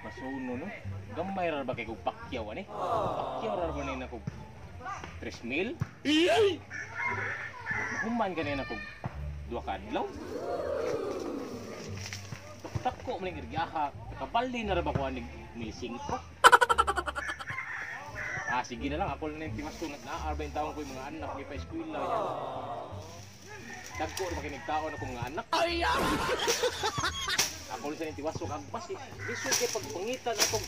Pasuno no. Gamay ra ba kay kog pakyaw ani? Pakyaw ra ba nina kog 3,000? Human kanina kog 2 ka adlaw. Tak ko man giyaha, kabali na ra ba ko anig 1,500? Sige na lang, ako lang yung timas ko, nag-aarbay taon ko yung mga anak, may pa-eskwila yan. Dagko na makinigtaon akong mga anak. Ako lang sa yung tiwas ko, kagbas eh. Iso kayo pagpangitan akong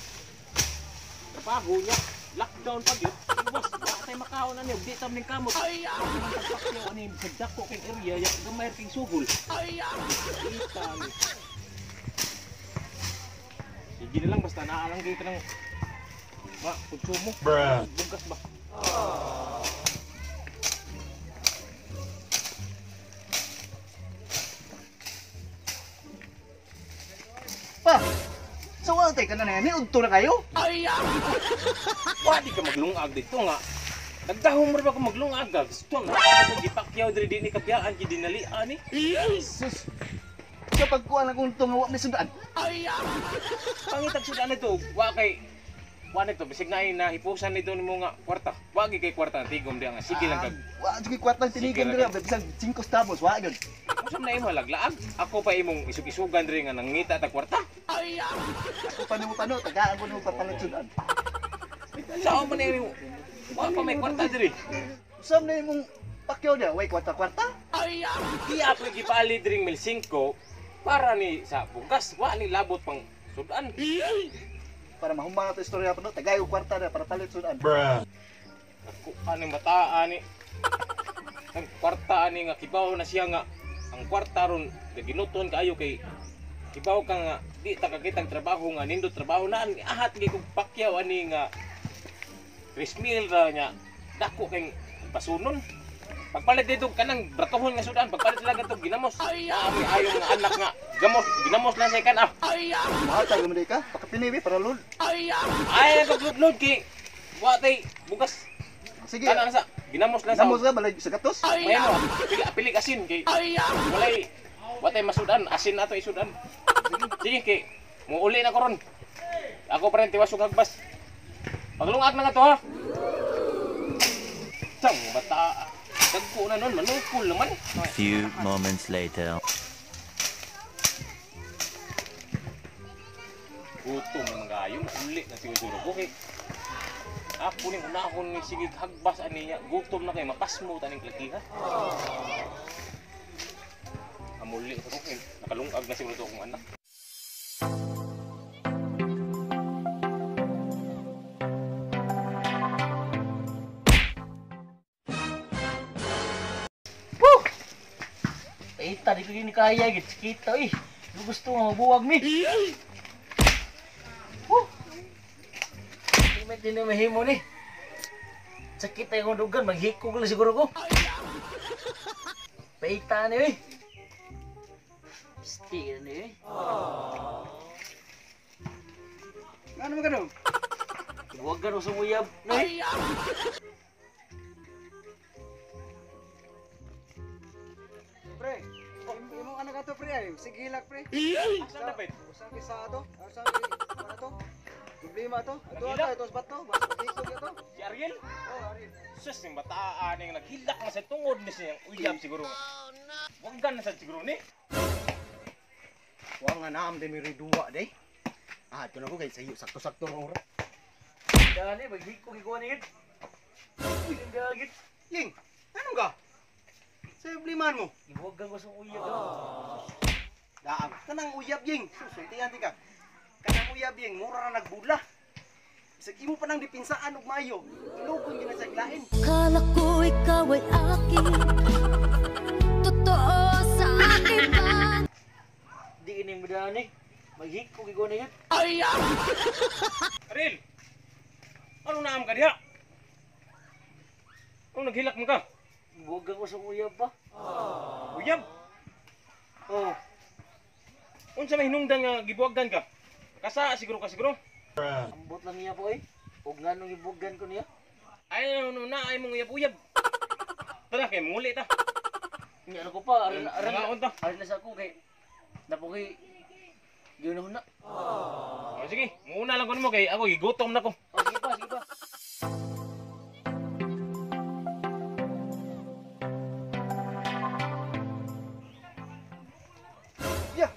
trabaho niya, lockdown pag yun. Iwas, baka tayo makaon na niyo, di tam ng kamot. Ako nang tagpakyaw, ano yung sagdak ko kayong area, gamay rin kayong sugol. Itang. Sige na lang, basta naalang kayo ka ng konsumo. Bugas ba? Pa! So ano tayo ka na yan? Niudto na kayo? Wadi ka maglungag dito nga. Nagdahong mo ba kung maglungag? Gusto nga. Ako gipakyaw diri din ni kabiyaan, dinalian ni. Sus! Kapag kuha na kong tungawa ni sudan. Pangitag sudan nito, wa kay nito, bisig na ipusan nito ni mo nga kwarta. Wagi kay kwarta tigom diha nga. Sige lang kag. Wa sige kwarta tinigan dira, bisag 5 stabos, wa gyud. Unsa na imo laglaag? Ako pa imong isug-isugan diri nga nangita ta kwarta. Ako pa nimo pano, tagaan ko nimo papalit sudan. Sao man imo? Wa pa may kwarta diri. Sam na imong pakyaw dia, way kwarta-kwarta? Iya ako gipali diri 1,500 para ni sa bugas, wa ni labot pang sudan. Para mahumbang ato istorya pa no, tagay og kwarta na para palit sudan. Ako ani bataan ni. Ang kwarta ani nga kibaw na siya nga ang kwarta ron ginuton kaayo kay kibaw ka nga di ta kakitang trabaho nga nindot trabaho na ani ahat gyud kog pakyaw ani nga 3,000 ra nya dako kay pasunon. Pagpalit dito kanang bratohon nga sudan, pagpalit lang ito ginamos. Ami ayong nga anak nga gamos, ginamos lang sa ikan ah. Mahata gumudi ka, pakapinibi para load. Ay pagludlod kay wa tay bugas. Sige. Kanang sa ginamos lang sa. Ginamos ka balay sa gatos. May mo pilik asin kay walay wa tay masudan, asin ato isudan. Sige kay muuli na ko ron. Ako pa rin tiwas ug hagbas. Paglungag na nga to ha. Tang bata. Dagko na nun, manungkul naman. A few moments later. Gutom na mga ayon, uli na siguro ko kay ako ning unahon ni sige hagbas ani niya. Gutom na kay mapasmo taning laki ha. Amuli ko kay nakalungag na siguro to akong anak. Tadi ko gini kaya git kita ih. Lu gusto nga mabuwag mi. Di na mahimo ni. Sakit tayo kong dugan, maghikog lang siguro ko. Paita ni eh. Pasti ni eh. Ano mo ganun? Huwag ka nung sumuyab. Pre, imong anak ato pre ay, sige hilak pre. Asa na bet? Usa kisa ato, usa ano to? Problema to. Ato sa bato, basta dito to. Si Ariel? Oh, Ariel. Sus ning bataan ning naghilak na sa tungod ni siyang uyab siguro. Wag gan na sa siguro ni. Wa nga naam de mi duwa day. Ah, tuno ko kay sayo sakto-sakto ra ora. Dani, maghikog ikaw ni git. Uy, gagit. Ying, ano ka? Sa bliman mo. Huwag ka gusto uyab. Daam, kanang uyab ying. Sultihan ti ka. Kanang uyab ying mura ra nagbula. Isag imo pa nang dipinsaan og mayo. Ilugon gyud na sa glain. Kala ko ikaw ay akin. Totoo sa akin man. Di ini mo dani. Maghikog ikaw ni git. Ariel. Ano naam ka diha? Ano naghilak mo ka? Huwag ka gusto uyab pa. Uyab. Oh. Unsa may hinungdan nga gibuwagan ka? Kasa siguro ka siguro. Ambot lang niya po eh. Huwag nga nung ibugan ko niya. Ay no na ay mong uyab-uyab. Tara kay muli ta. Hindi ano ko pa. Mga unta. Arin na sa ako kay. Napuki. Yun na. O sige, muna lang ko nimo kay ako gigutom na ko. Oh, sige pa, sige pa. Ya,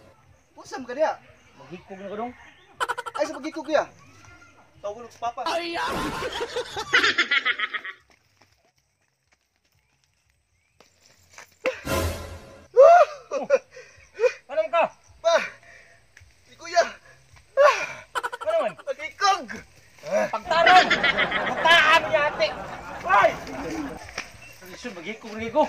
unsa man kaniya? Maghikog na ko dong. Ay sa pagikog ya. Tawag ko sa papa. Anong ka? Pa. Si kuya, Ano man? pagikog. Pagtarong! Bataan niya ate! Ay! Isun, maghikog na ko.